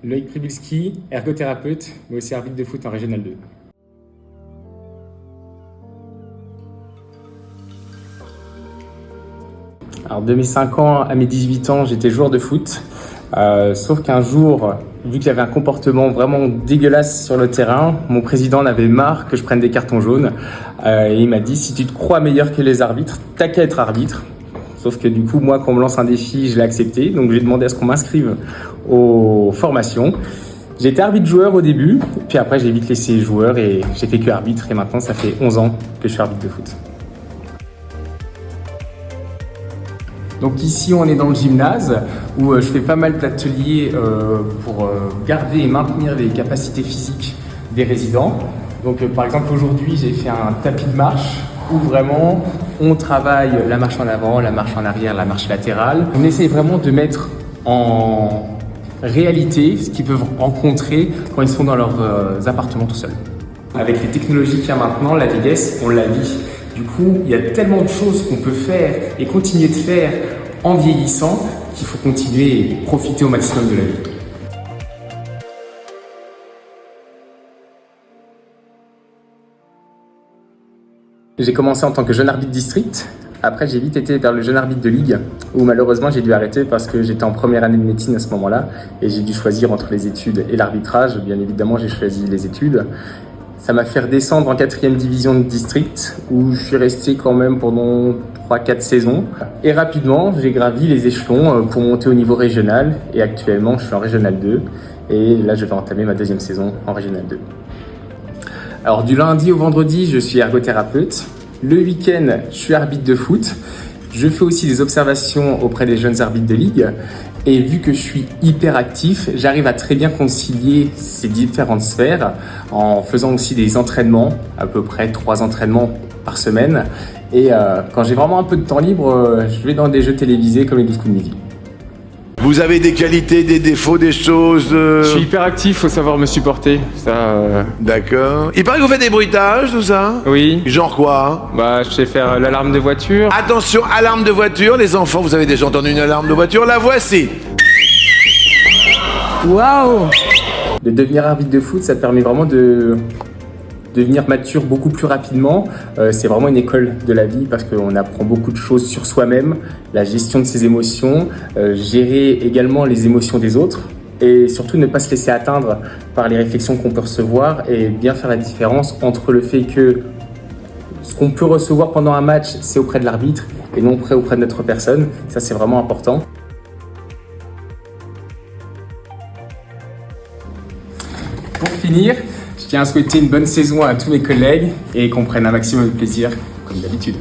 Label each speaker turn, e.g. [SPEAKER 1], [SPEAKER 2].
[SPEAKER 1] Loïc Pribylski, ergothérapeute, mais aussi arbitre de foot en Régional 2. Alors de mes 5 ans à mes 18 ans, j'étais joueur de foot. Sauf qu'un jour, vu que j'avais un comportement vraiment dégueulasse sur le terrain, mon président en avait marre que je prenne des cartons jaunes. Et il m'a dit, si tu te crois meilleur que les arbitres, t'as qu'à être arbitre. Sauf que du coup, moi, quand on me lance un défi, je l'ai accepté. Donc j'ai demandé à ce qu'on m'inscrive aux formations. J'ai été arbitre-joueur au début, puis après j'ai vite laissé joueur et j'ai fait que arbitre. Et maintenant, ça fait 11 ans que je suis arbitre de foot. Donc ici, on est dans le gymnase où je fais pas mal d'ateliers pour garder et maintenir les capacités physiques des résidents. Donc par exemple, aujourd'hui, j'ai fait un tapis de marche où vraiment on travaille la marche en avant, la marche en arrière, la marche latérale. On essaye vraiment de mettre en réalité ce qu'ils peuvent rencontrer quand ils sont dans leurs appartements tout seuls. Avec les technologies qu'il y a maintenant, la vieillesse, on la vit. Du coup, il y a tellement de choses qu'on peut faire et continuer de faire en vieillissant qu'il faut continuer et profiter au maximum de la vie. J'ai commencé en tant que jeune arbitre district. Après, j'ai vite été vers le jeune arbitre de ligue où malheureusement j'ai dû arrêter parce que j'étais en première année de médecine à ce moment-là et j'ai dû choisir entre les études et l'arbitrage. Bien évidemment, j'ai choisi les études. Ça m'a fait redescendre en 4e division de district où je suis resté quand même pendant 3-4 saisons. Et rapidement, j'ai gravi les échelons pour monter au niveau régional. Et actuellement, je suis en Régional 2. Et là, je vais entamer ma 2e saison en Régional 2. Alors, du lundi au vendredi, je suis ergothérapeute. Le week-end, je suis arbitre de foot. Je fais aussi des observations auprès des jeunes arbitres de ligue. Et vu que je suis hyper actif, j'arrive à très bien concilier ces différentes sphères en faisant aussi des entraînements, à peu près 3 entraînements par semaine. Et quand j'ai vraiment un peu de temps libre, je vais dans des jeux télévisés comme les 12 coups de midi.
[SPEAKER 2] Vous avez des qualités, des défauts, des choses
[SPEAKER 3] Je suis hyper actif, faut savoir me supporter. Ça.
[SPEAKER 2] D'accord. Il paraît que vous faites des bruitages, tout ça?
[SPEAKER 3] Oui.
[SPEAKER 2] Genre quoi?
[SPEAKER 3] Bah, je sais faire l'alarme de voiture.
[SPEAKER 2] Attention, alarme de voiture, les enfants, vous avez déjà entendu une alarme de voiture? La voici.
[SPEAKER 1] Waouh! De devenir arbitre de foot, ça te permet vraiment de devenir mature beaucoup plus rapidement. C'est vraiment une école de la vie parce qu'on apprend beaucoup de choses sur soi-même, la gestion de ses émotions, gérer également les émotions des autres et surtout ne pas se laisser atteindre par les réflexions qu'on peut recevoir et bien faire la différence entre le fait que ce qu'on peut recevoir pendant un match, c'est auprès de l'arbitre et non auprès de notre personne. Ça, c'est vraiment important. Pour finir, je tiens à souhaiter une bonne saison à tous mes collègues et qu'on prenne un maximum de plaisir, comme d'habitude.